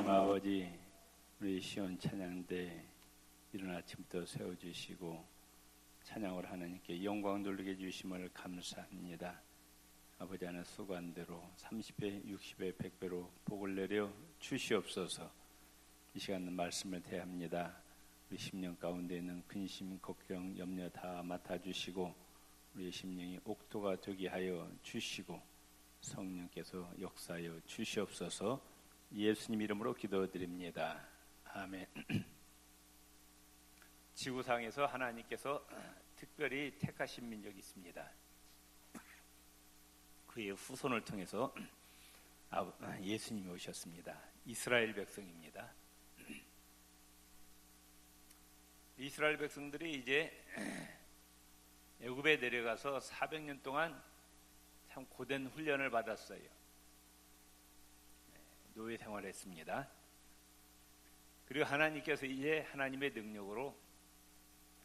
하나님 아버지, 우리 시온 찬양대 이른 아침부터 세워주시고 찬양을 하나님께 영광 돌리게 주심을 감사합니다. 아버지 하나 수고한 대로 30배, 60배, 100배로 복을 내려 주시옵소서. 이 시간 말씀을 대합니다. 우리 심령 가운데 있는 근심, 걱정, 염려 다 맡아주시고 우리의 심령이 옥토가 되게 하여 주시고 성령께서 역사하여 주시옵소서. 예수님 이름으로 기도드립니다. 아멘. 지구상에서 하나님께서 특별히 택하신 민족이 있습니다. 그의 후손을 통해서 예수님이 오셨습니다. 이스라엘 백성입니다. 이스라엘 백성들이 이제 애굽에 내려가서 400년 동안 참 고된 훈련을 받았어요. 노예 생활을 했습니다. 그리고 하나님께서 이제 하나님의 능력으로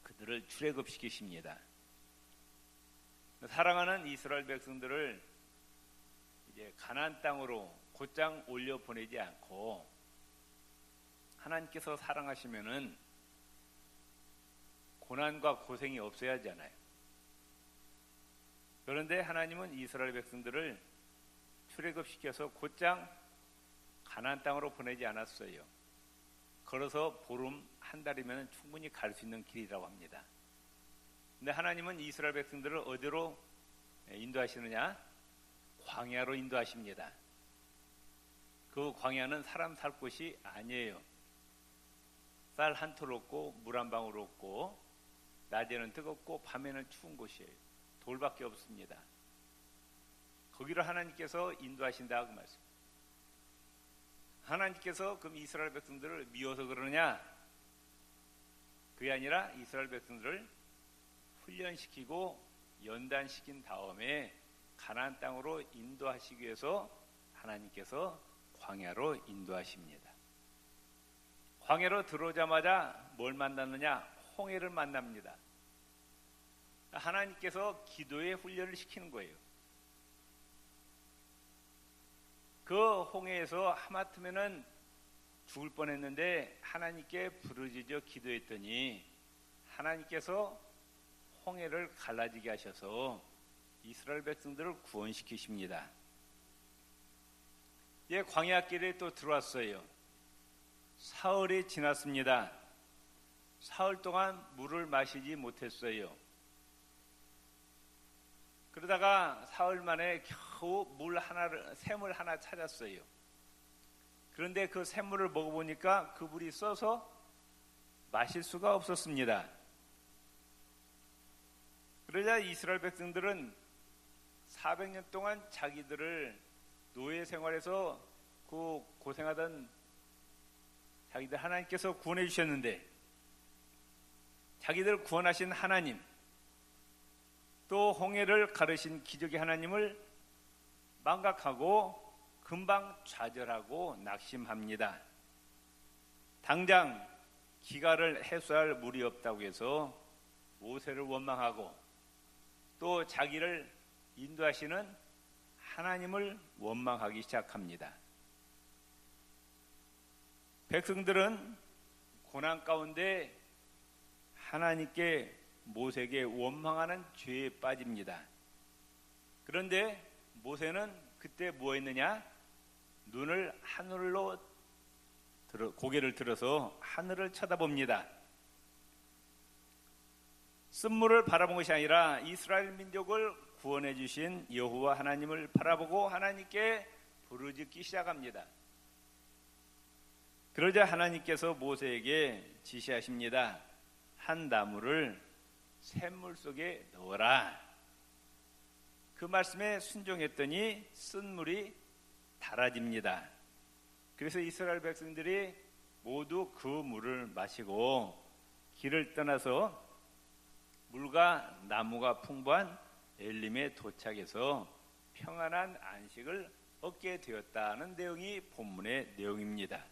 그들을 출애굽시키십니다. 사랑하는 이스라엘 백성들을 이제 가나안 땅으로 곧장 올려 보내지 않고, 하나님께서 사랑하시면은 고난과 고생이 없어야 하잖아요. 그런데 하나님은 이스라엘 백성들을 출애굽시켜서 곧장 가나안 땅으로 보내지 않았어요. 걸어서 보름 한 달이면 충분히 갈 수 있는 길이라고 합니다. 근데 하나님은 이스라엘 백성들을 어디로 인도하시느냐? 광야로 인도하십니다. 그 광야는 사람 살 곳이 아니에요. 쌀 한 톨 없고 물 한 방울 없고 낮에는 뜨겁고 밤에는 추운 곳이에요. 돌밖에 없습니다. 거기를 하나님께서 인도하신다 그 말씀. 하나님께서 그럼 이스라엘 백성들을 미워서 그러느냐? 그게 아니라 이스라엘 백성들을 훈련시키고 연단시킨 다음에 가나안 땅으로 인도하시기 위해서 하나님께서 광야로 인도하십니다. 광야로 들어오자마자 뭘 만났느냐? 홍해를 만납니다. 하나님께서 기도의 훈련을 시키는 거예요. 그 홍해에서 하마터면은 죽을 뻔했는데 하나님께 부르짖어 기도했더니 하나님께서 홍해를 갈라지게 하셔서 이스라엘 백성들을 구원시키십니다. 예, 광야길에 또 들어왔어요. 사흘이 지났습니다. 사흘 동안 물을 마시지 못했어요. 그러다가 사흘 만에 겨우 샘을 하나 찾았어요. 그런데 그 샘물을 먹어보니까 그 물이 써서 마실 수가 없었습니다. 그러자 이스라엘 백성들은 400년 동안 자기들을 노예 생활에서 그 고생하던 자기들 하나님께서 구원해 주셨는데, 자기들 구원하신 하나님, 또 홍해를 가르신 기적의 하나님을 망각하고 금방 좌절하고 낙심합니다. 당장 기가를 해소할 물이 없다고 해서 모세를 원망하고 또 자기를 인도하시는 하나님을 원망하기 시작합니다. 백성들은 고난 가운데 하나님께 모세에게 원망하는 죄에 빠집니다. 그런데 모세는 그때 뭐 했느냐? 눈을 하늘로 고개를 들어서 하늘을 쳐다봅니다. 쓴물을 바라본 것이 아니라 이스라엘 민족을 구원해 주신 여호와 하나님을 바라보고 하나님께 부르짖기 시작합니다. 그러자 하나님께서 모세에게 지시하십니다. 한 나무를 샘물 속에 넣어라. 그 말씀에 순종했더니 쓴물이 달아집니다. 그래서 이스라엘 백성들이 모두 그 물을 마시고 길을 떠나서 물과 나무가 풍부한 엘림에 도착해서 평안한 안식을 얻게 되었다는 내용이 본문의 내용입니다.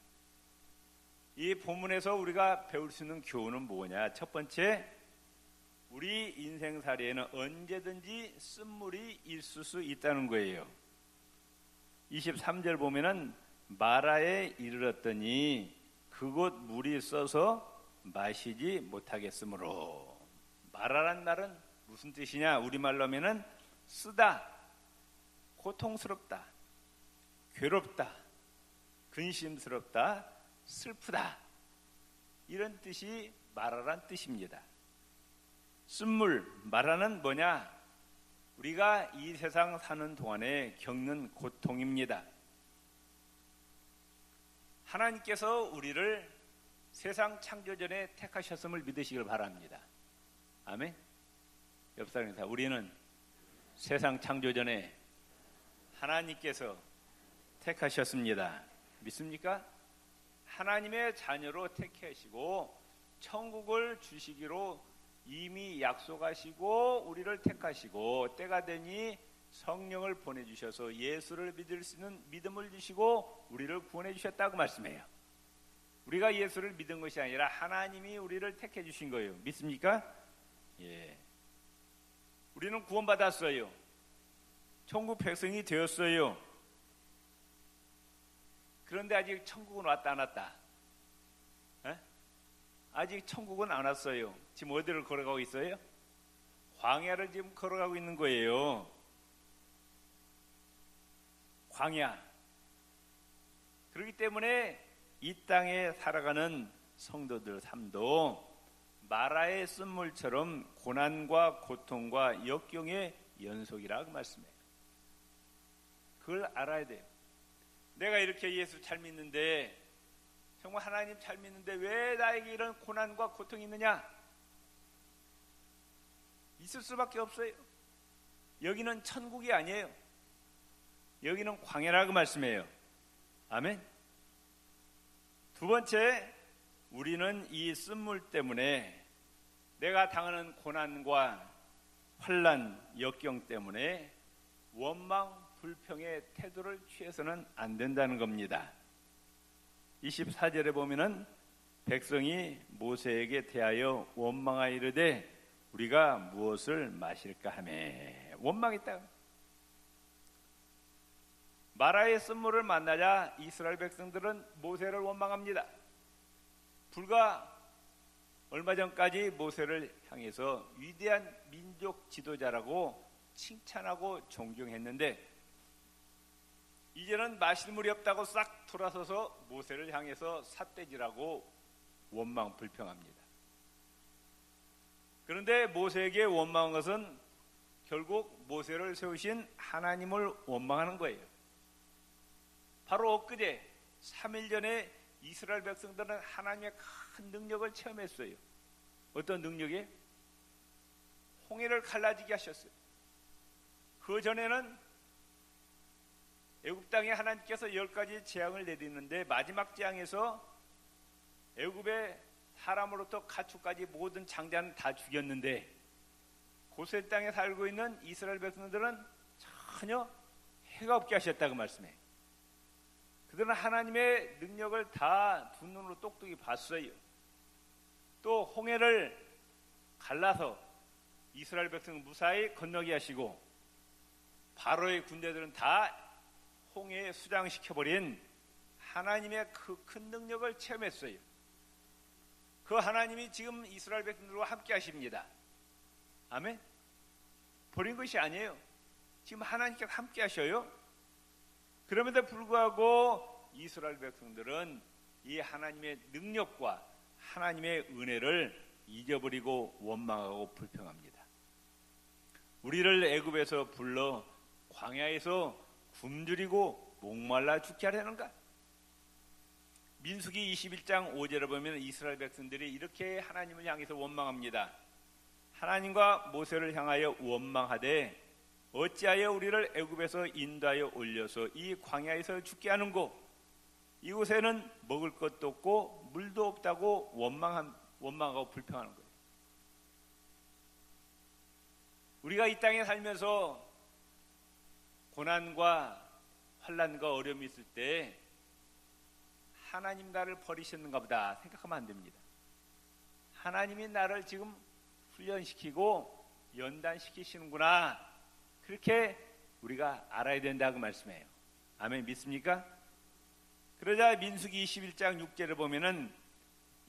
이 본문에서 우리가 배울 수 있는 교훈은 뭐냐? 첫 번째, 우리 인생살이에는 언제든지 쓴물이 있을 수 있다는 거예요. 23절 보면은 마라에 이르렀더니 그곳 물이 써서 마시지 못하겠으므로. 마라란 말은 무슨 뜻이냐? 우리말로 하면은 쓰다, 고통스럽다, 괴롭다, 근심스럽다, 슬프다, 이런 뜻이 마라란 뜻입니다. 쓴물, 마라는 뭐냐? 우리가 이 세상 사는 동안에 겪는 고통입니다. 하나님께서 우리를 세상 창조 전에 택하셨음을 믿으시길 바랍니다. 아멘. 옆 사람입니다. 우리는 세상 창조 전에 하나님께서 택하셨습니다. 믿습니까? 하나님의 자녀로 택하시고 천국을 주시기로 이미 약속하시고 우리를 택하시고 때가 되니 성령을 보내주셔서 예수를 믿을 수 있는 믿음을 주시고 우리를 구원해 주셨다고 말씀해요. 우리가 예수를 믿은 것이 아니라 하나님이 우리를 택해 주신 거예요. 믿습니까? 예. 우리는 구원받았어요. 천국 백성이 되었어요. 그런데 아직 천국은 왔다 안 왔다? 에? 아직 천국은 안 왔어요. 지금 어디를 걸어가고 있어요? 광야를 지금 걸어가고 있는 거예요. 광야. 그렇기 때문에 이 땅에 살아가는 성도들 삶도 마라의 쓴물처럼 고난과 고통과 역경의 연속이라고 말씀해요. 그걸 알아야 돼요. 내가 이렇게 예수 잘 믿는데, 정말 하나님 잘 믿는데 왜 나에게 이런 고난과 고통이 있느냐? 있을 수밖에 없어요. 여기는 천국이 아니에요. 여기는 광야라고 말씀해요. 아멘. 두 번째, 우리는 이 쓴물 때문에 내가 당하는 고난과 환난, 역경 때문에 원망, 불평의 태도를 취해서는 안 된다는 겁니다. 24절에 보면은 백성이 모세에게 대하여 원망하여 이르되 우리가 무엇을 마실까 하며 원망했다. 마라의 쓴물을 만나자 이스라엘 백성들은 모세를 원망합니다. 불과 얼마 전까지 모세를 향해서 위대한 민족 지도자라고 칭찬하고 존경했는데 이제는 마실 물이 없다고 싹 돌아서서 모세를 향해서 삿대질하고 원망 불평합니다. 그런데 모세에게 원망한 것은 결국 모세를 세우신 하나님을 원망하는 거예요. 바로 엊그제 3일 전에 이스라엘 백성들은 하나님의 큰 능력을 체험했어요. 어떤 능력이? 홍해를 갈라지게 하셨어요. 그 전에는 애굽 땅에 하나님께서 10가지 재앙을 내리는데 마지막 재앙에서 애굽의 사람으로부터 가축까지 모든 장자는 다 죽였는데 고센 땅에 살고 있는 이스라엘 백성들은 전혀 해가 없게 하셨다고 말씀해요. 그들은 하나님의 능력을 다 두 눈으로 똑똑히 봤어요. 또 홍해를 갈라서 이스라엘 백성을 무사히 건너게 하시고 바로의 군대들은 다 홍해에 수장시켜버린 하나님의 그 큰 능력을 체험했어요. 그 하나님이 지금 이스라엘 백성들과 함께 하십니다. 아멘. 버린 것이 아니에요. 지금 하나님께서 함께 하셔요. 그럼에도 불구하고 이스라엘 백성들은 이 하나님의 능력과 하나님의 은혜를 잊어버리고 원망하고 불평합니다. 우리를 애굽에서 불러 광야에서 굶주리고 목말라 죽게 하려는가? 민수기 21장 5절에 보면 이스라엘 백성들이 이렇게 하나님을 향해서 원망합니다. 하나님과 모세를 향하여 원망하되 어찌하여 우리를 애굽에서 인도하여 올려서 이 광야에서 죽게 하는고? 이곳에는 먹을 것도 없고 물도 없다고 원망하고 불평하는 거예요. 우리가 이 땅에 살면서 고난과 환난과 어려움이 있을 때 하나님 나를 버리셨는가 보다 생각하면 안 됩니다. 하나님이 나를 지금 훈련시키고 연단시키시는구나, 그렇게 우리가 알아야 된다고 말씀해요. 아멘. 믿습니까? 그러자 민수기 21장 6절에 보면은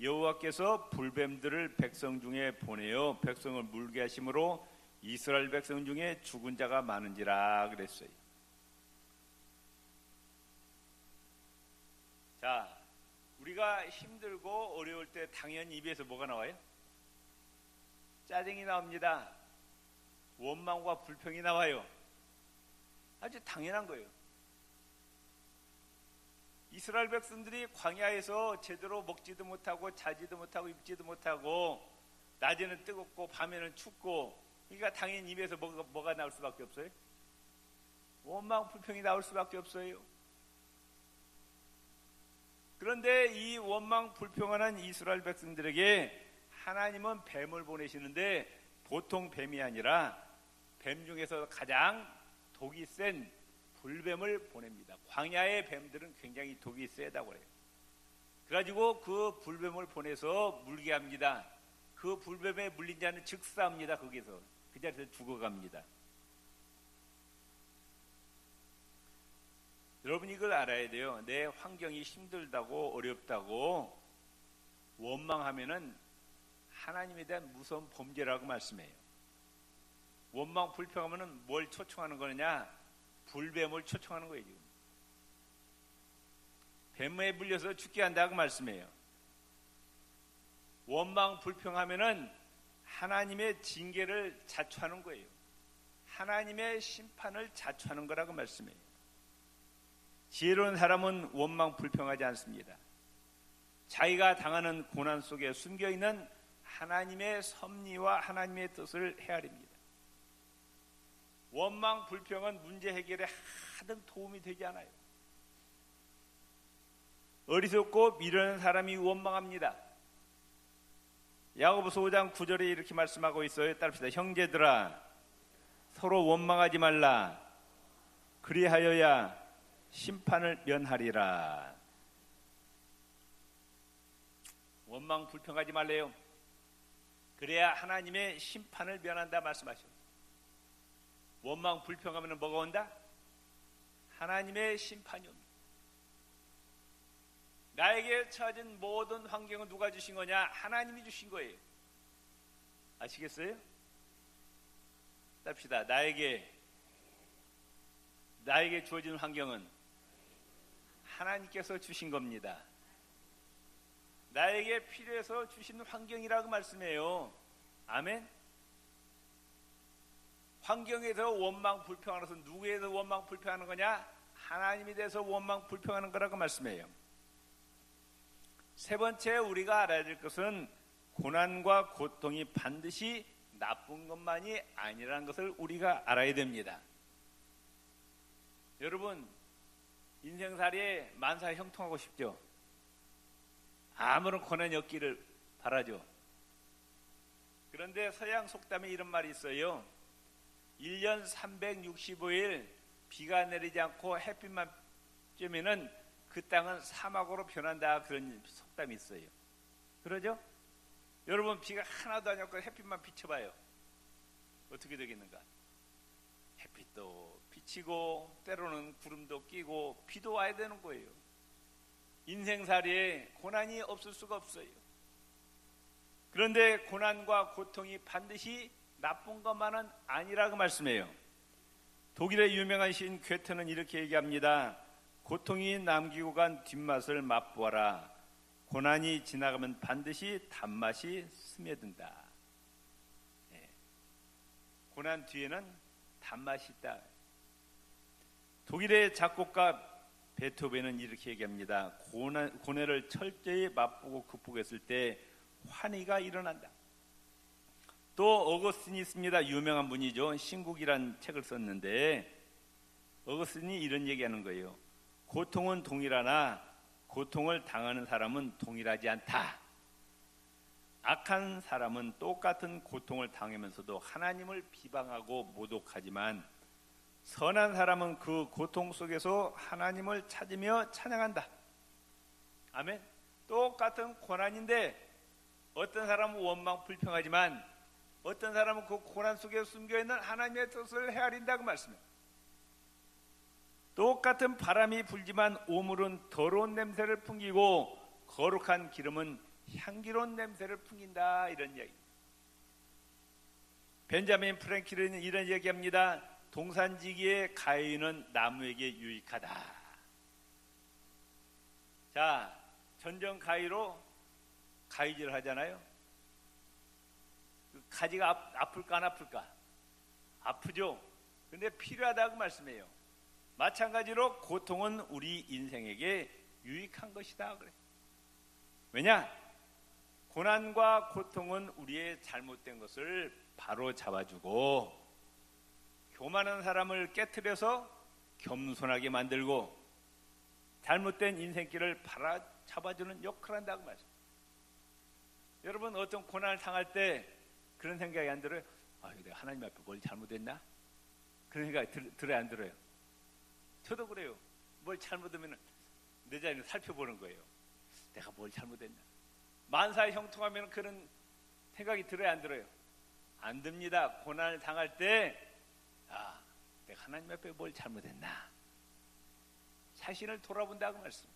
여호와께서 불뱀들을 백성 중에 보내어 백성을 물게 하심으로 이스라엘 백성 중에 죽은 자가 많은지라 그랬어요. 자, 우리가 힘들고 어려울 때 당연히 입에서 뭐가 나와요? 짜증이 나옵니다. 원망과 불평이 나와요. 아주 당연한 거예요. 이스라엘 백성들이 광야에서 제대로 먹지도 못하고 자지도 못하고 입지도 못하고 낮에는 뜨겁고 밤에는 춥고, 그러니까 당연히 입에서 뭐가 나올 수밖에 없어요? 원망 불평이 나올 수밖에 없어요. 그런데 이 원망 불평하는 이스라엘 백성들에게 하나님은 뱀을 보내시는데 보통 뱀이 아니라 뱀 중에서 가장 독이 센 불뱀을 보냅니다. 광야의 뱀들은 굉장히 독이 세다고 해요. 그래가지고 그 불뱀을 보내서 물게 합니다. 그 불뱀에 물린 자는 즉사합니다. 거기서 그 자리에서 죽어갑니다. 여러분 이걸 알아야 돼요. 내 환경이 힘들다고 어렵다고 원망하면은 하나님에 대한 무서운 범죄라고 말씀해요. 원망 불평하면은 뭘 초청하는 거느냐? 불뱀을 초청하는 거예요. 지금 뱀에 물려서 죽게 한다고 말씀해요. 원망 불평하면은 하나님의 징계를 자초하는 거예요. 하나님의 심판을 자초하는 거라고 말씀해요. 지혜로운 사람은 원망 불평하지 않습니다. 자기가 당하는 고난 속에 숨겨있는 하나님의 섭리와 하나님의 뜻을 헤아립니다. 원망 불평은 문제 해결에 하등 도움이 되지 않아요. 어리석고 미련한 사람이 원망합니다. 야고보서 5장 9절에 이렇게 말씀하고 있어요. 따릅시다. 형제들아 서로 원망하지 말라. 그리하여야 심판을 면하리라. 원망 불평하지 말래요. 그래야 하나님의 심판을 면한다 말씀하셨어요. 원망 불평하면 뭐가 온다? 하나님의 심판이 옵니다. 나에게 처해진 모든 환경은 누가 주신 거냐? 하나님이 주신 거예요. 아시겠어요? 답시다. 나에게 주어진 환경은 하나님께서 주신 겁니다. 나에게 필요해서 주신 환경이라고 말씀해요. 아멘. 환경에 대해서 원망 불평하는 것은 누구에 대해서 원망 불평하는 거냐? 하나님에 대해서 원망 불평하는 거라고 말씀해요. 세 번째 우리가 알아야 될 것은 고난과 고통이 반드시 나쁜 것만이 아니라는 것을 우리가 알아야 됩니다. 여러분 인생살이에 만사 형통하고 싶죠? 아무런 고난이 없기를 바라죠. 그런데 서양 속담에 이런 말이 있어요. 1년 365일 비가 내리지 않고 햇빛만 쬐면은 그 땅은 사막으로 변한다, 그런 속담이 있어요. 그러죠? 여러분 비가 하나도 안 왔고 햇빛만 비춰봐요. 어떻게 되겠는가? 햇빛도 비치고 때로는 구름도 끼고 비도 와야 되는 거예요. 인생살이에 고난이 없을 수가 없어요. 그런데 고난과 고통이 반드시 나쁜 것만은 아니라고 말씀해요. 독일의 유명한 시인 괴테는 이렇게 얘기합니다. 고통이 남기고 간 뒷맛을 맛보아라. 고난이 지나가면 반드시 단맛이 스며든다. 네. 고난 뒤에는 단맛이 있다. 독일의 작곡가 베토벤은 이렇게 얘기합니다. 고뇌를 철저히 맛보고 극복했을 때 환희가 일어난다. 또 어거스틴이 있습니다. 유명한 분이죠. 신국이란 책을 썼는데 어거스틴이 이런 얘기하는 거예요. 고통은 동일하나 고통을 당하는 사람은 동일하지 않다. 악한 사람은 똑같은 고통을 당하면서도 하나님을 비방하고 모독하지만 선한 사람은 그 고통 속에서 하나님을 찾으며 찬양한다. 아멘. 똑같은 고난인데 어떤 사람은 원망 불평하지만 어떤 사람은 그 고난 속에 숨겨있는 하나님의 뜻을 헤아린다고 말씀해요. 똑같은 바람이 불지만 오물은 더러운 냄새를 풍기고 거룩한 기름은 향기로운 냄새를 풍긴다, 이런 이야기. 벤자민 프랭클린은 이런 얘기합니다. 동산지기의 가위는 나무에게 유익하다. 자, 전정 가위로 가위질을 하잖아요. 그 가지가 아플까 안 아플까? 아프죠. 근데 필요하다고 말씀해요. 마찬가지로 고통은 우리 인생에게 유익한 것이다 그래. 왜냐? 고난과 고통은 우리의 잘못된 것을 바로 잡아주고 교만한 사람을 깨트려서 겸손하게 만들고 잘못된 인생길을 바로 잡아주는 역할을 한다고 말씀. 여러분, 어떤 고난을 당할 때 그런 생각이 안 들어요? 내가 하나님 앞에 뭘 잘못했나? 그런 생각이 들어요, 안 들어요? 저도 그래요. 뭘 잘못하면 내 자신을 살펴보는 거예요. 내가 뭘 잘못했나? 만사에 형통하면 그런 생각이 들어요, 안 들어요? 안 듭니다. 고난을 당할 때 내가 하나님 앞에 뭘 잘못했나? 자신을 돌아본다고 말씀.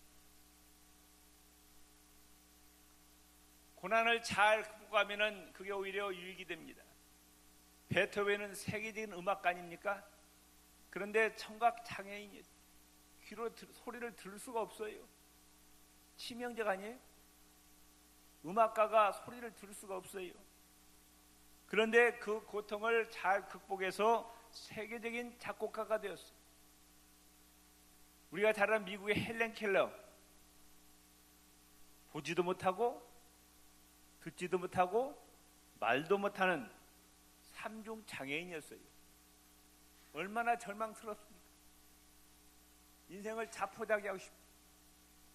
고난을 잘 극복하면 그게 오히려 유익이 됩니다. 베토벤은 세계적인 음악가 아닙니까? 그런데 청각 장애인이 귀로 소리를 들을 수가 없어요. 치명적 아니에요? 음악가가 소리를 들을 수가 없어요. 그런데 그 고통을 잘 극복해서 세계적인 작곡가가 되었어요. 우리가 잘 아는 미국의 헬렌 켈러, 보지도 못하고 듣지도 못하고 말도 못하는 삼중 장애인이었어요. 얼마나 절망스럽습니까? 인생을 자포자기하고 싶고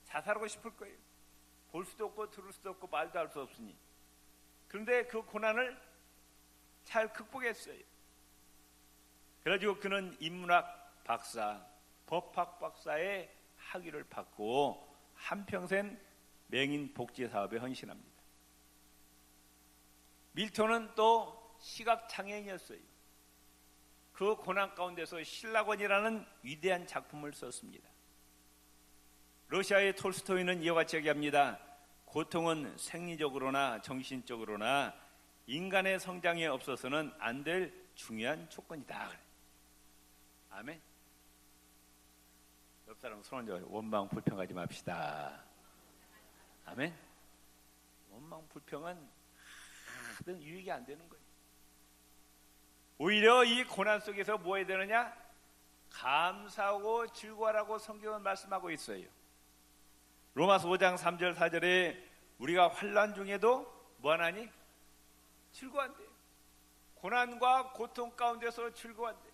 자살하고 싶을 거예요. 볼 수도 없고 들을 수도 없고 말도 할 수 없으니. 그런데 그 고난을 잘 극복했어요. 그래가지고 그는 인문학 박사, 법학 박사의 학위를 받고 한평생 맹인 복지 사업에 헌신합니다. 밀턴은 또 시각 장애인이었어요. 그 고난 가운데서 신라권이라는 위대한 작품을 썼습니다. 러시아의 톨스토이는 이와 같이 얘기합니다. 고통은 생리적으로나 정신적으로나 인간의 성장에 없어서는 안 될 중요한 조건이다. 아멘. 옆 사람 손을 잡아요. 원망 불평하지 맙시다. 아멘. 원망 불평은 하든 유익이 안 되는 거예요. 오히려 이 고난 속에서 뭐 해야 되느냐? 감사하고 즐거워하라고 성경은 말씀하고 있어요. 로마서 5장 3절 4절에 우리가 환난 중에도 뭐하나니? 즐거워한대. 고난과 고통 가운데서 즐거워한대.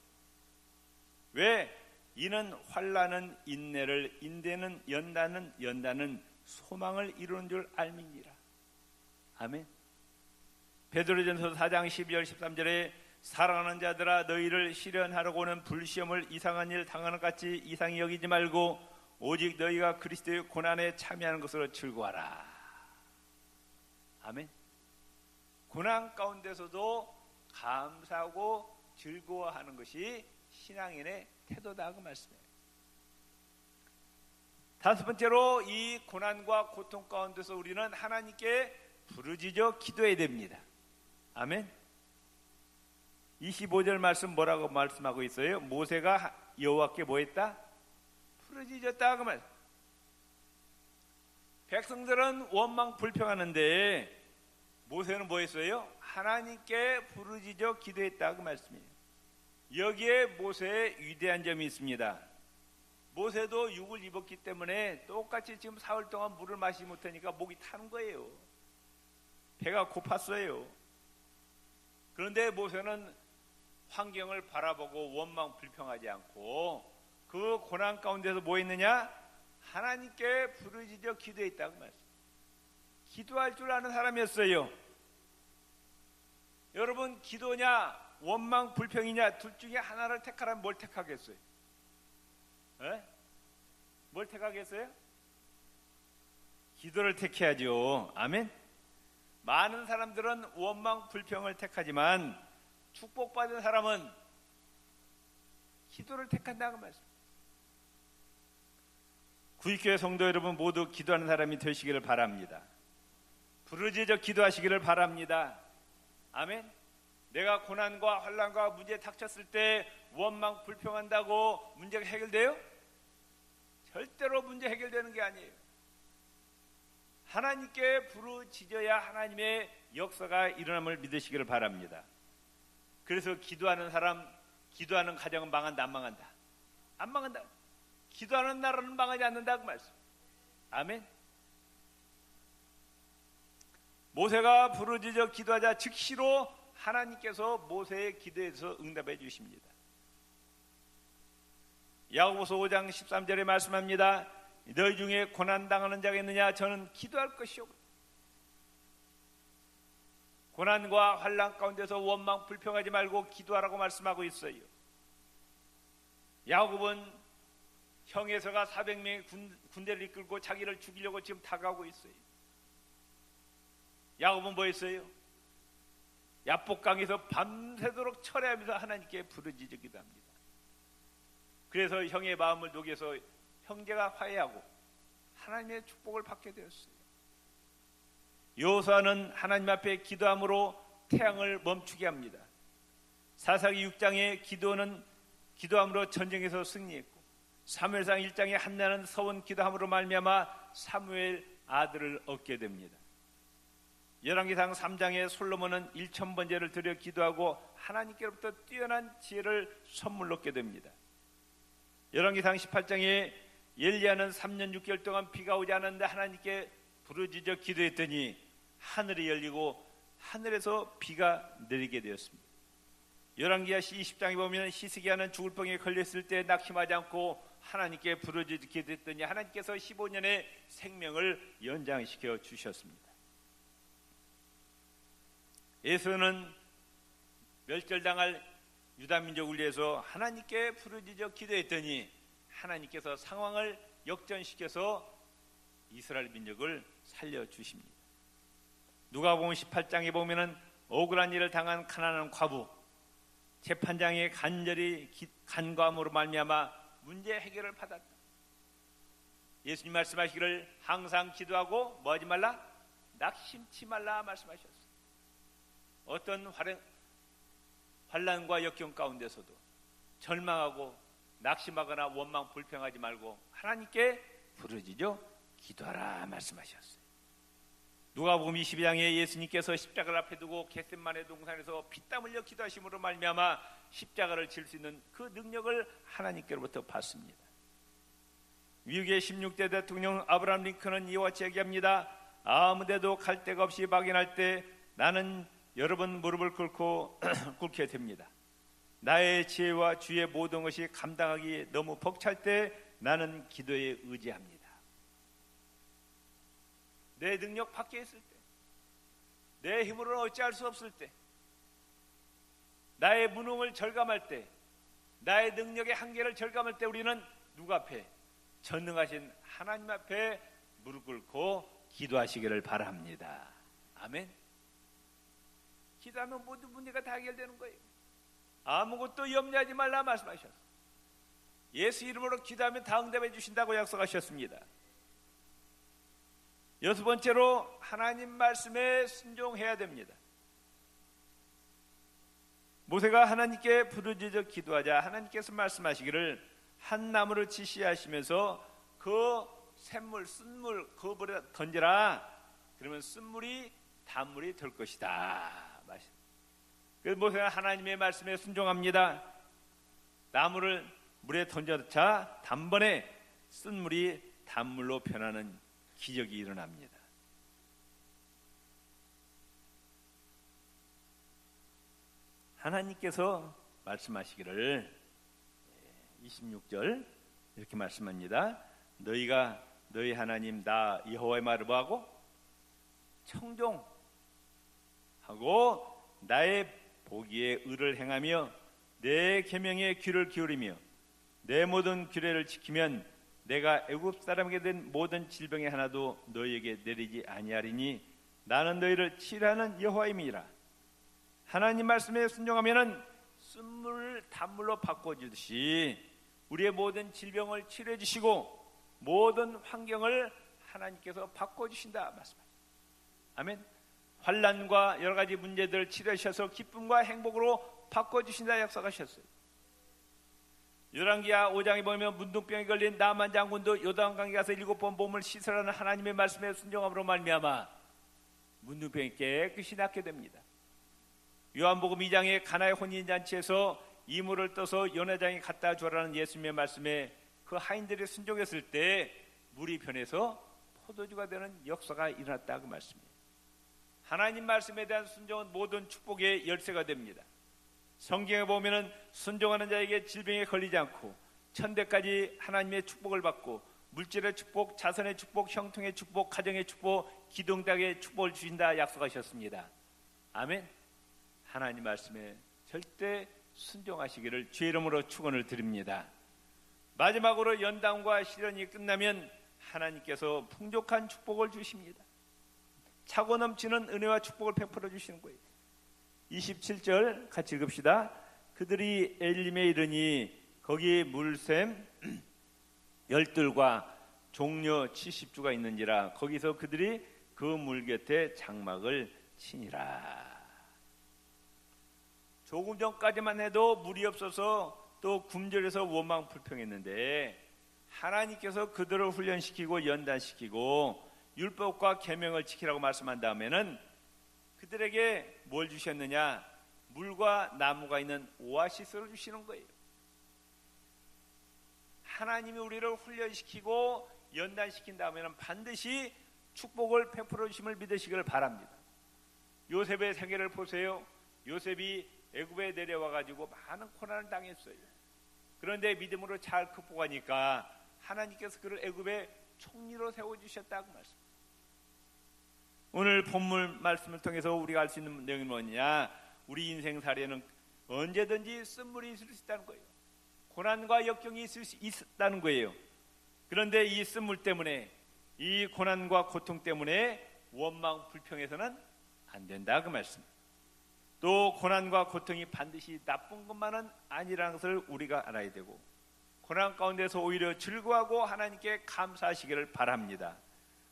왜? 이는 환난은 인내를, 인내는 연단은 소망을 이루는 줄 알미니라. 아멘. 베드로전서 4장 12절 13절에 사랑하는 자들아 너희를 시련하려고는 불시험을 이상한 일 당하는 것 같이 이상히 여기지 말고 오직 너희가 그리스도의 고난에 참여하는 것으로 즐거워하라. 아멘. 고난 가운데서도 감사하고 즐거워하는 것이 신앙인의 태도다 그 말씀이에요. 다섯 번째로 이 고난과 고통 가운데서 우리는 하나님께 부르짖어 기도해야 됩니다. 아멘. 25절 말씀 뭐라고 말씀하고 있어요? 모세가 여호와께 뭐 했다? 부르짖었다 그 말. 백성들은 원망 불평하는데 모세는 뭐 했어요? 하나님께 부르짖어 기도했다 그 말씀이에요. 여기에 모세의 위대한 점이 있습니다. 모세도 육을 입었기 때문에 똑같이 지금 사흘 동안 물을 마시지 못하니까 목이 타는 거예요. 배가 고팠어요. 그런데 모세는 환경을 바라보고 원망 불평하지 않고 그 고난 가운데서 뭐 했느냐? 하나님께 부르짖어 기도했다고 말씀. 기도할 줄 아는 사람이었어요. 여러분, 기도냐 원망 불평이냐 둘 중에 하나를 택하라면 뭘 택하겠어요? 에? 뭘 택하겠어요? 기도를 택해야죠. 아멘. 많은 사람들은 원망 불평을 택하지만 축복받은 사람은 기도를 택한다는 말씀. 구익교회 성도 여러분 모두 기도하는 사람이 되시기를 바랍니다. 부르짖어 기도하시기를 바랍니다. 아멘. 내가 고난과 환난과 문제에 닥쳤을 때 원망 불평한다고 문제가 해결돼요? 절대로 문제 해결되는 게 아니에요. 하나님께 부르짖어야 하나님의 역사가 일어남을 믿으시기를 바랍니다. 그래서 기도하는 사람, 기도하는 가정은 망한다, 안 망한다? 안 망한다. 기도하는 나라는 망하지 않는다 그 말씀. 아멘. 모세가 부르짖어 기도하자 즉시로 하나님께서 모세의 기도에서 응답해 주십니다. 야고보서 5장 13절에 말씀합니다. 너희 중에 고난당하는 자가 있느냐? 저는 기도할 것이요. 고난과 환난 가운데서 원망 불평하지 말고 기도하라고 말씀하고 있어요. 야곱은 형에서가 400명의 군대를 이끌고 자기를 죽이려고 지금 다가오고 있어요. 야곱은 뭐 했어요? 야복강에서 밤새도록 철회하면서 하나님께 부르짖어 기도합니다. 그래서 형의 마음을 녹여서 형제가 화해하고 하나님의 축복을 받게 되었어요. 여호수아는 하나님 앞에 기도함으로 태양을 멈추게 합니다. 사사기 6장에 기도는 기도함으로 전쟁에서 승리했고, 사무엘상 1장에 한나는 서원 기도함으로 말미암아 사무엘 아들을 얻게 됩니다. 열왕기상 3장에 솔로몬은 1000번제를 드려 기도하고 하나님께로부터 뛰어난 지혜를 선물로 얻게 됩니다. 열왕기상 18장에 엘리야는 3년 6개월 동안 비가 오지 않았는데 하나님께 부르짖어 기도했더니 하늘이 열리고 하늘에서 비가 내리게 되었습니다. 열왕기하 20장에 보면 히스기야는 죽을 병에 걸렸을 때 낙심하지 않고 하나님께 부르짖어 기도했더니 하나님께서 15년의 생명을 연장시켜 주셨습니다. 에서는 멸절당할 유다민족을 위해서 하나님께 부르짖어 기도했더니 하나님께서 상황을 역전시켜서 이스라엘 민족을 살려주십니다. 누가복음 18장에 보면은 억울한 일을 당한 가난한 과부, 재판장의 간절히 간과함으로 말미암아 문제 해결을 받았다. 예수님 말씀하시기를 항상 기도하고 뭐 하지 말라? 낙심치 말라 말씀하셨어요. 어떤 환난과 역경 가운데서도 절망하고 낙심하거나 원망 불평하지 말고 하나님께 부르짖어 기도하라 말씀하셨어요. 누가복음 22장에 예수님께서 십자가를 앞에 두고 겟세마네 동산에서 피땀 흘려 기도하심으로 말미암아 십자가를 질 수 있는 그 능력을 하나님께로부터 받습니다. 미국의 16대 대통령 아브라함 링컨은 이와 같이 얘기합니다. 아무데도 갈 데가 없이 막연할 때 나는 여러 번 무릎을 꿇고 꿇게 됩니다. 나의 지혜와 주의 모든 것이 감당하기 너무 벅찰 때 나는 기도에 의지합니다. 내 능력 밖에 있을 때, 내 힘으로는 어찌할 수 없을 때, 나의 무능을 절감할 때, 나의 능력의 한계를 절감할 때 우리는 누구 앞에? 전능하신 하나님 앞에 무릎 꿇고 기도하시기를 바랍니다. 아멘. 기도하면 모든 문제가 다 해결되는 거예요. 아무것도 염려하지 말라 말씀하셨어요. 예수 이름으로 기도하면 다 응답해 주신다고 약속하셨습니다. 여섯 번째로 하나님 말씀에 순종해야 됩니다. 모세가 하나님께 부르짖어 기도하자 하나님께서 말씀하시기를 한 나무를 지시하시면서 그 샘물, 쓴물 그 물에 던져라. 그러면 쓴물이 단물이 될 것이다. 그래서 모세가 하나님의 말씀에 순종합니다. 나무를 물에 던져자 단번에 쓴물이 단물로 변하는 기적이 일어납니다. 하나님께서 말씀하시기를 26절 이렇게 말씀합니다. 너희가 너희 하나님 나 여호와의 말을 뭐하고? 청종하고 나의 보기에 의를 행하며 내 계명에 귀를 기울이며 내 모든 규례를 지키면 내가 애굽 사람에게 된 모든 질병의 하나도 너희에게 내리지 아니하리니 나는 너희를 치료하는 여호와임이라. 하나님 말씀에 순종하면은 쓴물을 단물로 바꿔주듯이 우리의 모든 질병을 치료해 주시고 모든 환경을 하나님께서 바꿔주신다 말씀하십니다. 아멘. 환난과 여러 가지 문제들을 치료하셔서 기쁨과 행복으로 바꿔주신다 약속하셨어요. 열왕기하 5장에 보면 문둥병에 걸린 나만 장군도 요단강에 가서 7번 몸을 씻으라는 하나님의 말씀에 순종함으로 말미암아 문둥병이 깨끗이 낫게 됩니다. 요한복음 2장의 가나의 혼인잔치에서 이물을 떠서 연회장에 갖다 주라는 예수님의 말씀에 그 하인들이 순종했을 때 물이 변해서 포도주가 되는 역사가 일어났다 그 말씀이에요. 하나님 말씀에 대한 순종은 모든 축복의 열쇠가 됩니다. 성경에 보면은 순종하는 자에게 질병에 걸리지 않고 천대까지 하나님의 축복을 받고 물질의 축복, 자선의 축복, 형통의 축복, 가정의 축복, 기동닭의 축복을 주신다 약속하셨습니다. 아멘. 하나님 말씀에 절대 순종하시기를 주의 이름으로 축원을 드립니다. 마지막으로 연단과 시련이 끝나면 하나님께서 풍족한 축복을 주십니다. 차고 넘치는 은혜와 축복을 베풀어 주시는 거예요. 27절 같이 읽읍시다. 그들이 엘림에 이르니 거기 물샘 열둘과 종려 70주가 있는지라 거기서 그들이 그 물 곁에 장막을 치니라. 조금 전까지만 해도 물이 없어서 또 굶주려서 원망불평했는데 하나님께서 그들을 훈련시키고 연단시키고 율법과 계명을 지키라고 말씀한 다음에는 그들에게 뭘 주셨느냐? 물과 나무가 있는 오아시스를 주시는 거예요. 하나님이 우리를 훈련시키고 연단시킨 다음에는 반드시 축복을 베풀어 주심을 믿으시기를 바랍니다. 요셉의 생애를 보세요. 요셉이 애굽에 내려와 가지고 많은 고난을 당했어요. 그런데 믿음으로 잘 극복하니까 하나님께서 그를 애굽의 총리로 세워주셨다고 말씀. 오늘 본문 말씀을 통해서 우리가 알 수 있는 내용이 뭐냐? 우리 인생살이에는 언제든지 쓴물이 있을 수 있다는 거예요. 고난과 역경이 있을 수 있다는 거예요. 그런데 이 쓴물 때문에, 이 고난과 고통 때문에 원망 불평해서는 안 된다 그 말씀. 또 고난과 고통이 반드시 나쁜 것만은 아니라는 것을 우리가 알아야 되고, 고난 가운데서 오히려 즐거워하고 하나님께 감사하시기를 바랍니다.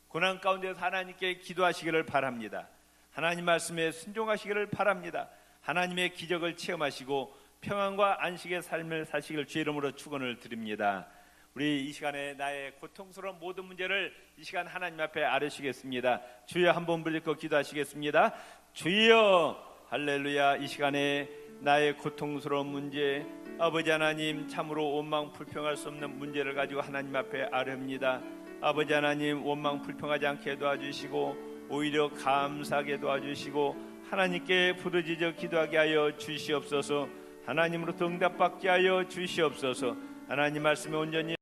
고난 가운데서 하나님께 기도하시기를 바랍니다. 하나님 말씀에 순종하시기를 바랍니다. 하나님의 기적을 체험하시고 평안과 안식의 삶을 사시기를 주의 이름으로 축원을 드립니다. 우리 이 시간에 나의 고통스러운 모든 문제를 이 시간 하나님 앞에 아뢰시겠습니다. 주여 한번 불리고 기도하시겠습니다. 주여 할렐루야. 이 시간에 나의 고통스러운 문제, 아버지 하나님, 참으로 원망 불평할 수 없는 문제를 가지고 하나님 앞에 아뢰옵니다. 아버지 하나님, 원망 불평하지 않게 도와주시고 오히려 감사하게 도와주시고 하나님께 부르짖어 기도하게 하여 주시옵소서. 하나님으로부터 응답받게 하여 주시옵소서. 하나님 말씀에 온전히